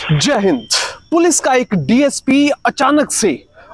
जय हिंद। पुलिस का एक डीएसपी अचानक से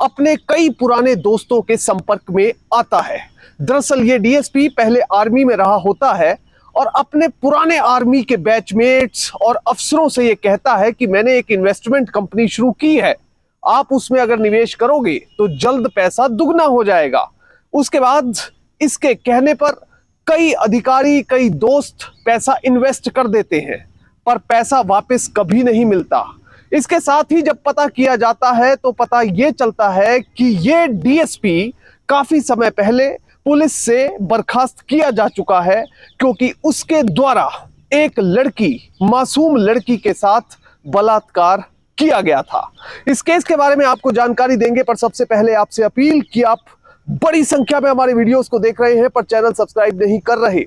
अपने कई पुराने दोस्तों के संपर्क में आता है। दरअसल ये डीएसपी पहले आर्मी में रहा होता है और अपने पुराने आर्मी के बैचमेट्स और अफसरों से ये कहता है कि मैंने एक इन्वेस्टमेंट कंपनी शुरू की है, आप उसमें अगर निवेश करोगे तो जल्द पैसा दुगना हो जाएगा। उसके बाद इसके कहने पर कई अधिकारी, कई दोस्त पैसा इन्वेस्ट कर देते हैं, पर पैसा वापस कभी नहीं मिलता। इसके साथ ही जब पता किया जाता है तो पता यह चलता है कि यह डीएसपी काफी समय पहले पुलिस से बर्खास्त किया जा चुका है, क्योंकि उसके द्वारा एक लड़की, मासूम लड़की के साथ बलात्कार किया गया था। इस केस के बारे में आपको जानकारी देंगे, पर सबसे पहले आपसे अपील कि आप बड़ी संख्या में हमारे वीडियोस को देख रहे हैं पर चैनल सब्सक्राइब नहीं कर रहे,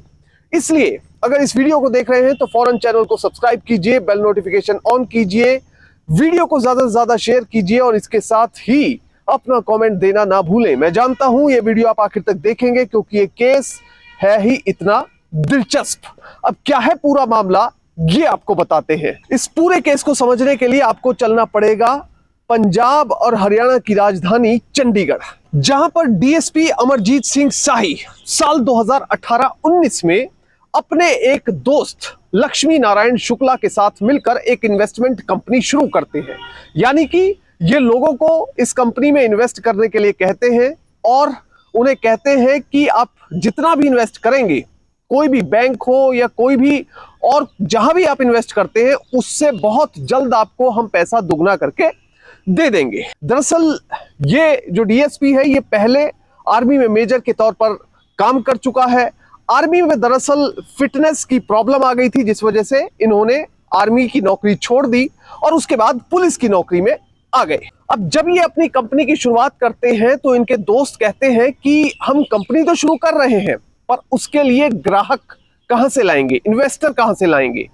इसलिए अगर इस वीडियो को देख रहे हैं तो फौरन चैनल को सब्सक्राइब कीजिए, बेल नोटिफिकेशन ऑन कीजिए, वीडियो को ज्यादा से ज्यादा शेयर कीजिए और इसके साथ ही अपना कमेंट देना ना भूलें। मैं जानता हूं ये वीडियो आप आखिर तक देखेंगे क्योंकि ये केस है ही इतना दिलचस्प। अब क्या है पूरा मामला, ये आपको बताते हैं। इस पूरे केस को समझने के लिए आपको चलना पड़ेगा पंजाब और हरियाणा की राजधानी चंडीगढ़, जहां पर डीएसपी अमरजीत सिंह शाही साल 2018-19 में अपने एक दोस्त लक्ष्मी नारायण शुक्ला के साथ मिलकर एक इन्वेस्टमेंट कंपनी शुरू करते हैं। यानी कि ये लोगों को इस कंपनी में इन्वेस्ट करने के लिए कहते हैं और उन्हें कहते हैं कि आप जितना भी इन्वेस्ट करेंगे, कोई भी बैंक हो या कोई भी और जहां भी आप इन्वेस्ट करते हैं, उससे बहुत जल्द आपको हम पैसा दुगना करके दे देंगे। दरअसल ये जो डीएसपी है ये पहले आर्मी में मेजर के तौर पर काम कर चुका है। आर्मी में दरअसल फिटनेस की प्रॉब्लम आ गई थी, जिस वजह से इन्होंने आर्मी की नौकरी छोड़ दी और उसके बाद पुलिस की नौकरी में आ गए। अब जब ये अपनी कंपनी की शुरुआत करते हैं तो इनके दोस्त कहते हैं कि हम कंपनी तो शुरू कर रहे हैं, पर उसके लिए ग्राहक कहां से लाएंगे, इन्वेस्टर कहां से लाएंगे।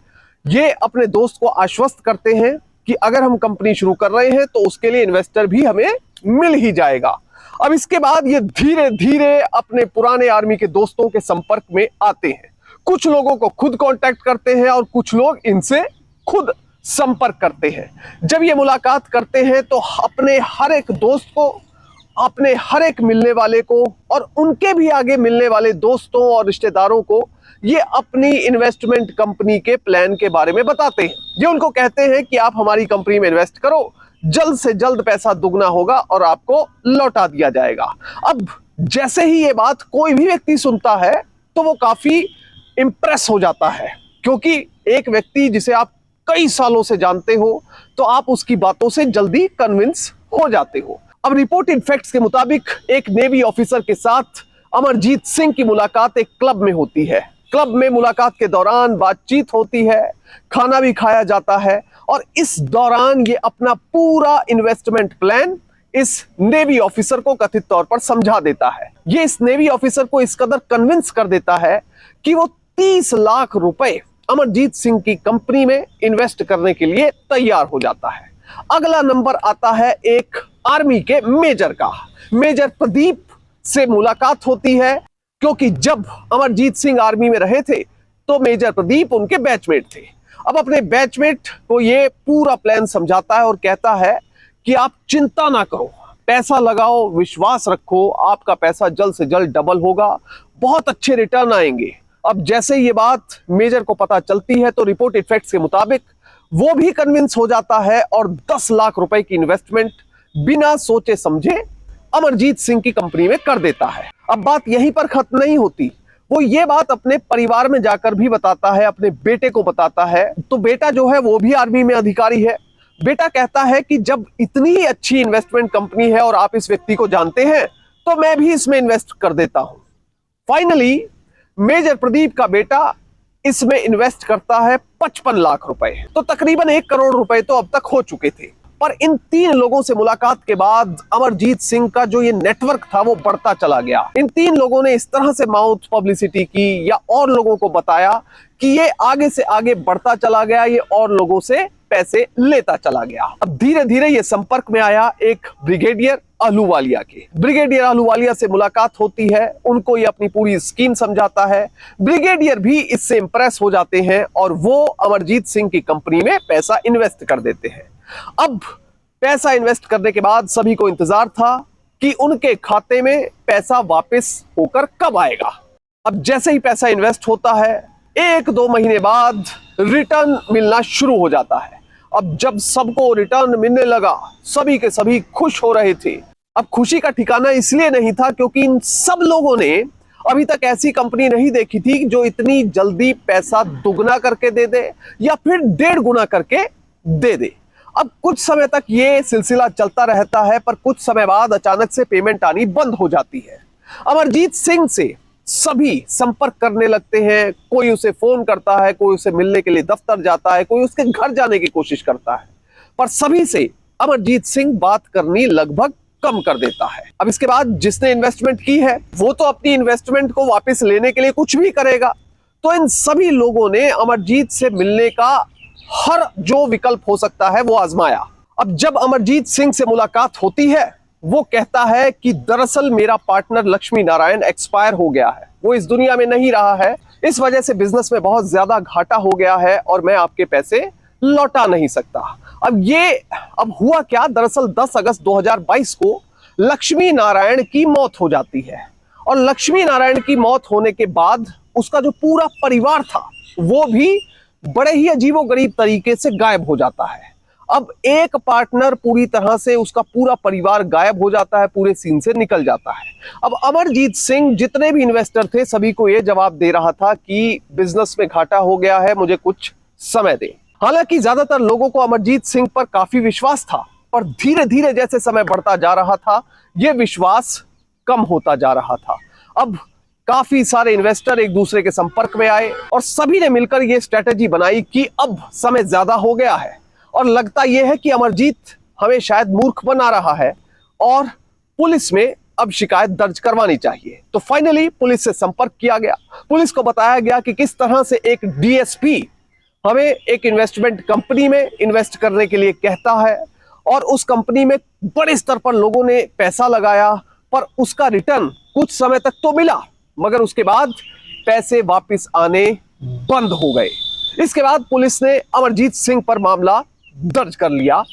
ये अपने दोस्त को आश्वस्त करते हैं कि अगर हम कंपनी शुरू कर रहे हैं तो उसके लिए इन्वेस्टर भी हमें मिल ही जाएगा। अब इसके बाद ये धीरे धीरे अपने पुराने आर्मी के दोस्तों के संपर्क में आते हैं। कुछ लोगों को खुद कांटेक्ट करते हैं और कुछ लोग इनसे खुद संपर्क करते हैं। जब ये मुलाकात करते हैं तो अपने हर एक दोस्त को, अपने हर एक मिलने वाले को और उनके भी आगे मिलने वाले दोस्तों और रिश्तेदारों को ये अपनी इन्वेस्टमेंट कंपनी के प्लान के बारे में बताते हैं। ये उनको कहते हैं कि आप हमारी कंपनी में इन्वेस्ट करो, जल्द से जल्द पैसा दुगना होगा और आपको लौटा दिया जाएगा। अब जैसे ही ये बात कोई भी व्यक्ति सुनता है तो वो काफी इंप्रेस हो जाता है, क्योंकि एक व्यक्ति जिसे आप कई सालों से जानते हो तो आप उसकी बातों से जल्दी कन्विंस हो जाते हो। अब रिपोर्टेड फैक्ट्स के मुताबिक एक नेवी ऑफिसर के साथ अमरजीत सिंह की मुलाकात एक क्लब में होती है। क्लब में मुलाकात के दौरान बातचीत होती है, खाना भी खाया जाता है और इस दौरान ये अपना पूरा इन्वेस्टमेंट प्लान इस नेवी ऑफिसर को कथित तौर पर समझा देता है। ये इस नेवी ऑफिसर को इस कदर कन्विंस कर देता है कि वो 30 लाख रुपए अमरजीत सिंह की कंपनी में इन्वेस्ट करने के लिए तैयार हो जाता है। अगला नंबर आता है एक आर्मी के मेजर का। मेजर प्रदीप से मुलाकात होती है, क्योंकि जब अमरजीत सिंह आर्मी में रहे थे तो मेजर प्रदीप उनके बैचमेट थे। अब अपने बैचमेट को ये पूरा प्लान समझाता है और कहता है कि आप चिंता ना करो, पैसा लगाओ, विश्वास रखो, आपका पैसा जल्द से जल्द डबल होगा, बहुत अच्छे रिटर्न आएंगे। अब जैसे ये बात मेजर को पता चलती है तो रिपोर्टेड फैक्ट्स के मुताबिक वो भी कन्विंस हो जाता है और 10 लाख रुपए की इन्वेस्टमेंट बिना सोचे समझे अमरजीत सिंह की कंपनी में कर देता है। अब बात यहीं पर खत्म नहीं होती, वो ये बात अपने परिवार में जाकर भी बताता है, अपने बेटे को बताता है। तो बेटा जो है वो भी आर्मी में अधिकारी है। बेटा कहता है कि जब इतनी अच्छी इन्वेस्टमेंट कंपनी है और आप इस व्यक्ति को जानते हैं तो मैं भी इसमें इन्वेस्ट कर देता हूं। फाइनली मेजर प्रदीप का बेटा इसमें इन्वेस्ट करता है 55 लाख रुपए, तो तकरीबन 1 करोड़ रुपए तो अब तक हो चुके थे। पर इन 3 लोगों से मुलाकात के बाद अमरजीत सिंह का जो ये नेटवर्क था वो बढ़ता चला गया। इन 3 लोगों ने इस तरह से माउथ पब्लिसिटी की या और लोगों को बताया कि ये आगे से आगे बढ़ता चला गया, ये और लोगों से पैसे लेता चला गया। अब धीरे धीरे ये संपर्क में आया एक ब्रिगेडियर अहलूवालिया के। ब्रिगेडियर अहलूवालिया से मुलाकात होती है, उनको ये अपनी पूरी स्कीम समझाता है। ब्रिगेडियर भी इससे इंप्रेस हो जाते हैं और वो अमरजीत सिंह की कंपनी में पैसा इन्वेस्ट कर देते हैं। अब पैसा इन्वेस्ट करने के बाद सभी को इंतजार था कि उनके खाते में पैसा वापस होकर कब आएगा। अब जैसे ही पैसा इन्वेस्ट होता है, 1-2 महीने बाद रिटर्न मिलना शुरू हो जाता है। अब जब सबको रिटर्न मिलने लगा, सभी के सभी खुश हो रहे थे। अब खुशी का ठिकाना इसलिए नहीं था क्योंकि इन सब लोगों ने अभी तक ऐसी कंपनी नहीं देखी थी जो इतनी जल्दी पैसा दुगना करके दे दे या फिर 1.5 गुना करके दे दे। अब कुछ समय तक ये सिलसिला चलता रहता है, पर कुछ समय बाद अचानक से पेमेंट आनी बंद हो जाती है। अमरजीत सिंह से सभी संपर्क करने लगते हैं। कोई उसे फोन करता है, कोई उसे मिलने के लिए दफ्तर जाता है, कोई उसके घर जाने की कोशिश करता है, पर सभी से अमरजीत सिंह बात करनी लगभग कम कर देता है। अब इसके बाद जिसने इन्वेस्टमेंट की है वो तो अपनी इन्वेस्टमेंट को वापस लेने के लिए कुछ भी करेगा। तो इन सभी लोगों ने अमरजीत से मिलने का हर जो विकल्प हो सकता है वो आजमाया। अब जब अमरजीत सिंह से मुलाकात होती है, वो कहता है कि दरअसल मेरा पार्टनर लक्ष्मी नारायण एक्सपायर हो गया है, वो इस दुनिया में नहीं रहा है, इस वजह से बिजनेस में बहुत ज्यादा घाटा हो गया है और मैं आपके पैसे लौटा नहीं सकता। अब हुआ क्या, दरअसल 10 अगस्त 2022 को लक्ष्मी नारायण की मौत हो जाती है और लक्ष्मी नारायण की मौत होने के बाद उसका जो पूरा परिवार था वो भी बड़े ही अजीबोगरीब तरीके से गायब हो जाता है। अब एक पार्टनर पूरी तरह से, उसका पूरा परिवार गायब हो जाता है, पूरे सीन से निकल जाता है। अब अमरजीत सिंह जितने भी इन्वेस्टर थे सभी को यह जवाब दे रहा था कि बिजनेस में घाटा हो गया है, मुझे कुछ समय दे। हालांकि ज्यादातर लोगों को अमरजीत सिंह पर काफी विश्वास था, पर धीरे धीरे जैसे समय बढ़ता जा रहा था यह विश्वास कम होता जा रहा था। अब काफी सारे इन्वेस्टर एक दूसरे के संपर्क में आए और सभी ने मिलकर यह स्ट्रेटेजी बनाई कि अब समय ज्यादा हो गया है और लगता यह है कि अमरजीत हमें शायद मूर्ख बना रहा है और पुलिस में अब शिकायत दर्ज करवानी चाहिए। तो फाइनली पुलिस से संपर्क किया गया। पुलिस को बताया गया कि किस तरह से एक डीएसपी हमें एक इन्वेस्टमेंट कंपनी में इन्वेस्ट करने के लिए कहता है और उस कंपनी में बड़े स्तर पर लोगों ने पैसा लगाया, पर उसका रिटर्न कुछ समय तक तो मिला मगर उसके बाद पैसे वापस आने बंद हो गए। इसके बाद पुलिस ने अमरजीत सिंह पर मामला दर्ज कर लिया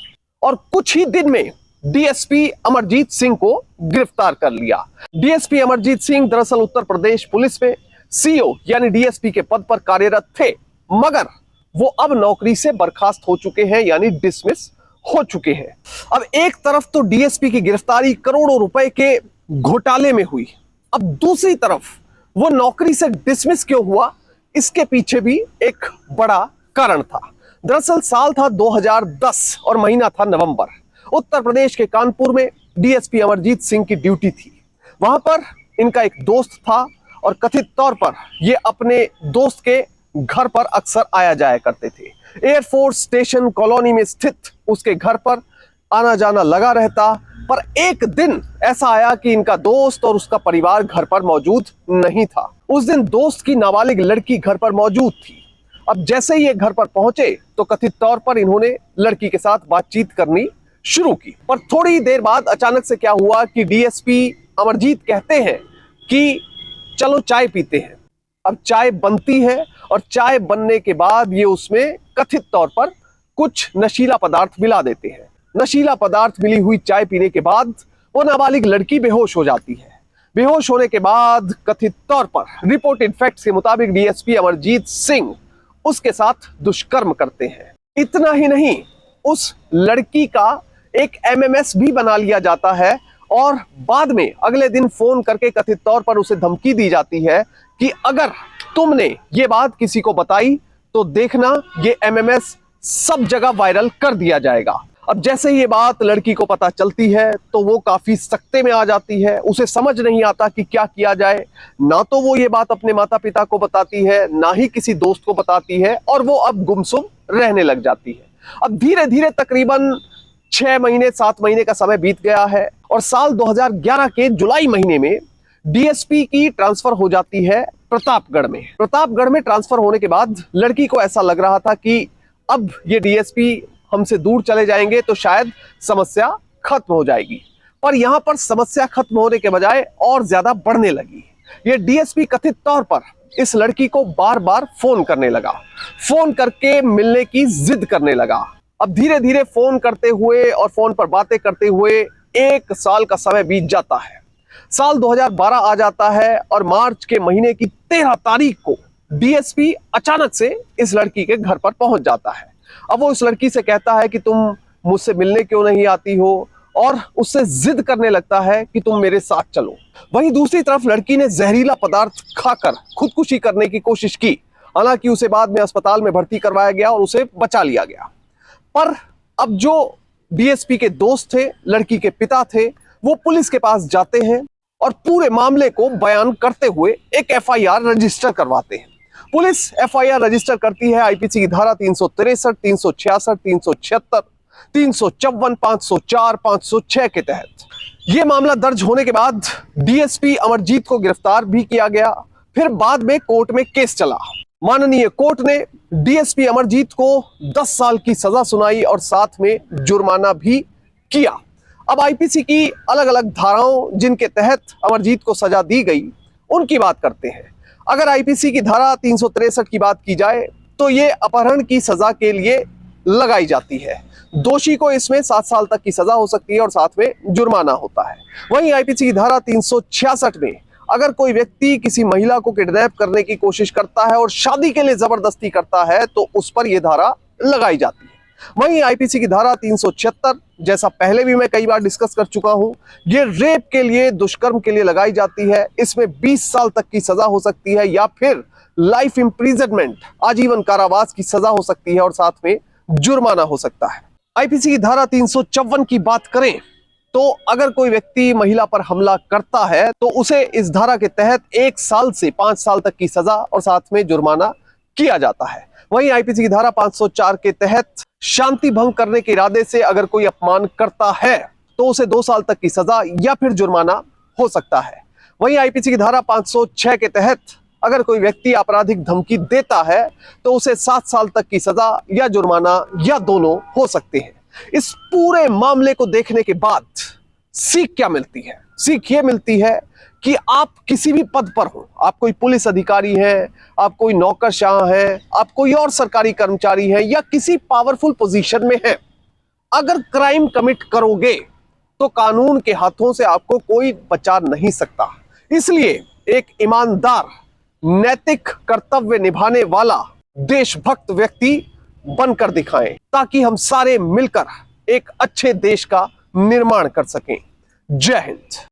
और कुछ ही दिन में डीएसपी अमरजीत सिंह को गिरफ्तार कर लिया। डीएसपी अमरजीत सिंह दरअसल उत्तर प्रदेश पुलिस में सीओ यानी डीएसपी के पद पर कार्यरत थे, मगर वो अब नौकरी से बर्खास्त हो चुके हैं यानी डिसमिस हो चुके हैं। अब एक तरफ तो डीएसपी की गिरफ्तारी करोड़ों रुपए के घोटाले में हुई, अब दूसरी तरफ वो नौकरी से डिसमिस क्यों हुआ, इसके पीछे भी एक बड़ा कारण था। दरअसल साल था 2010 और महीना था नवंबर। उत्तर प्रदेश के कानपुर में डीएसपी अमरजीत सिंह की ड्यूटी थी। वहां पर इनका एक दोस्त था और कथित तौर पर ये अपने दोस्त के घर पर अक्सर आया जाया करते थे। एयरफोर्स स्टेशन कॉलोनी में स्थित उसके घर पर आना जाना लगा रहता, पर एक दिन ऐसा आया कि इनका दोस्त और उसका परिवार घर पर मौजूद नहीं था। उस दिन दोस्त की नाबालिग लड़की घर पर मौजूद थी। अब जैसे ही ये घर पर पहुंचे तो कथित तौर पर इन्होंने लड़की के साथ बातचीत करनी शुरू की, पर थोड़ी देर बाद अचानक से क्या हुआ कि डीएसपी अमरजीत कहते हैं कि चलो चाय पीते हैं। अब चाय बनती है और चाय बनने के बाद ये उसमें कथित तौर पर कुछ नशीला पदार्थ मिला देते हैं। नशीला पदार्थ मिली हुई चाय पीने के बाद वो नाबालिग लड़की बेहोश हो जाती है। बेहोश होने के बाद कथित तौर पर रिपोर्टेड फैक्ट्स के मुताबिक डीएसपी अमरजीत सिंह उसके साथ दुष्कर्म करते हैं। इतना ही नहीं, उस लड़की का एक एमएमएस भी बना लिया जाता है और बाद में अगले दिन फोन करके कथित तौर पर उसे धमकी दी जाती है कि अगर तुमने ये बात किसी को बताई तो देखना ये एमएमएस सब जगह वायरल कर दिया जाएगा। अब जैसे ही ये बात लड़की को पता चलती है तो वो काफी सख्ते में आ जाती है। उसे समझ नहीं आता कि क्या किया जाए। ना तो वो ये बात अपने माता पिता को बताती है, ना ही किसी दोस्त को बताती है और वो अब गुमसुम रहने लग जाती है। अब धीरे धीरे तकरीबन 6 महीने 7 महीने का समय बीत गया है और साल 2011 के जुलाई महीने में डीएसपी की ट्रांसफर हो जाती है प्रतापगढ़ में। प्रतापगढ़ में ट्रांसफर होने के बाद लड़की को ऐसा लग रहा था कि अब ये डीएसपी हमसे दूर चले जाएंगे तो शायद समस्या खत्म हो जाएगी, पर यहां पर समस्या खत्म होने के बजाय और ज्यादा बढ़ने लगी। ये डीएसपी कथित तौर पर इस लड़की को बार बार फोन करने लगा, फोन करके मिलने की जिद करने लगा। अब धीरे धीरे फोन करते हुए और फोन पर बातें करते हुए 1 साल का समय बीत जाता है। साल 2012 आ जाता है और मार्च के महीने की 13 तारीख को डीएसपी अचानक से इस लड़की के घर पर पहुंच जाता है। अब वो इस लड़की से कहता है कि तुम मुझसे मिलने क्यों नहीं आती हो, और उससे जिद करने लगता है कि तुम मेरे साथ चलो। वहीं दूसरी तरफ लड़की ने जहरीला पदार्थ खाकर खुदकुशी करने की कोशिश की। हालांकि उसे बाद में अस्पताल में भर्ती करवाया गया और उसे बचा लिया गया। पर अब जो डीएसपी के दोस्त थे, लड़की के पिता थे, वो पुलिस के पास जाते हैं और पूरे मामले को बयान करते हुए एक एफआईआर रजिस्टर करवाते हैं। पुलिस एफआईआर रजिस्टर करती है आईपीसी की धारा 363, 366, 376, 354, 504, 506 के तहत। यह मामला दर्ज होने के बाद डीएसपी अमरजीत को गिरफ्तार भी किया गया। फिर बाद में कोर्ट में केस चला। माननीय कोर्ट ने डीएसपी अमरजीत को 10 साल की सजा सुनाई और साथ में जुर्माना भी किया। अब आईपीसी की अलग अलग धाराओं जिनके तहत अमरजीत को सजा दी गई, उनकी बात करते हैं। अगर आईपीसी की धारा 363 की बात की जाए तो ये अपहरण की सजा के लिए लगाई जाती है। दोषी को इसमें 7 साल तक की सजा हो सकती है और साथ में जुर्माना होता है। वहीं आईपीसी की धारा 366 में अगर कोई व्यक्ति किसी महिला को किडनैप करने की कोशिश करता है और शादी के लिए जबरदस्ती करता है तो उस पर यह धारा लगाई जाती है। वहीं आईपीसी की धारा 376, जैसा पहले भी मैं कई बार डिस्कस कर चुका हूं, ये रेप के लिए, दुष्कर्म के लिए लगाई जाती है। इसमें 20 साल तक की सजा हो सकती है या फिर लाइफ इंप्रिजनमेंट, आजीवन कारावास की सजा हो सकती है और साथ में जुर्माना हो सकता है। आईपीसी की धारा 354 की बात करें तो अगर कोई व्यक्ति महिला पर हमला करता है तो उसे इस धारा के तहत 1 साल से 5 साल तक की सजा और साथ में जुर्माना किया जाता है। वहीं आईपीसी की धारा 504 के तहत शांति भंग करने के इरादे से अगर कोई अपमान करता है तो उसे 2 साल तक की सजा या फिर जुर्माना हो सकता है। वहीं आईपीसी की धारा 506 के तहत अगर कोई व्यक्ति आपराधिक धमकी देता है तो उसे 7 साल तक की सजा या जुर्माना या दोनों हो सकते हैं। इस पूरे मामले को देखने के बाद सीख क्या मिलती है? सीख ये मिलती है कि आप किसी भी पद पर हो, आप कोई पुलिस अधिकारी हैं, आप कोई नौकरशाह हैं, आप कोई और सरकारी कर्मचारी हैं या किसी पावरफुल पोजीशन में हैं, अगर क्राइम कमिट करोगे तो कानून के हाथों से आपको कोई बचा नहीं सकता। इसलिए एक ईमानदार, नैतिक कर्तव्य निभाने वाला, देशभक्त व्यक्ति बनकर दिखाएं ताकि हम सारे मिलकर एक अच्छे देश का निर्माण कर सकें। जय हिंद।